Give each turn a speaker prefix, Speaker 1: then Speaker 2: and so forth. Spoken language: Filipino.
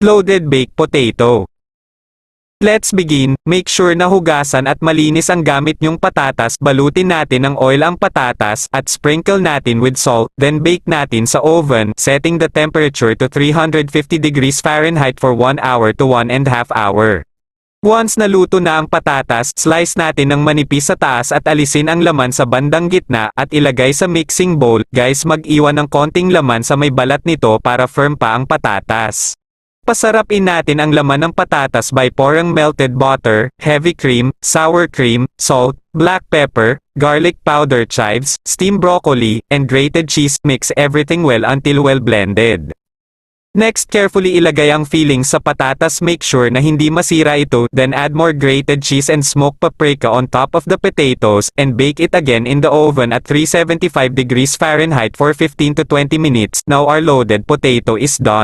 Speaker 1: Loaded baked potato. Let's begin. Make sure na hugasan at malinis ang gamit nyong patatas. Balutin natin ng oil ang patatas, at sprinkle natin with salt, then bake natin sa oven, setting the temperature to 350 degrees Fahrenheit for 1 hour to 1.5 hour. Once naluto na ang patatas, slice natin ng manipis sa taas at alisin ang laman sa bandang gitna, at ilagay sa mixing bowl. Guys, mag-iwan ng konting laman sa may balat nito para firm pa ang patatas. Pasarapin natin ang laman ng patatas by pouring melted butter, heavy cream, sour cream, salt, black pepper, garlic powder, chives, steamed broccoli, and grated cheese. Mix everything well until well blended. Next, carefully ilagay ang fillings sa patatas. Make sure na hindi masira ito, then add more grated cheese and smoked paprika on top of the potatoes, and bake it again in the oven at 375 degrees Fahrenheit for 15 to 20 minutes. Now our loaded potato is done.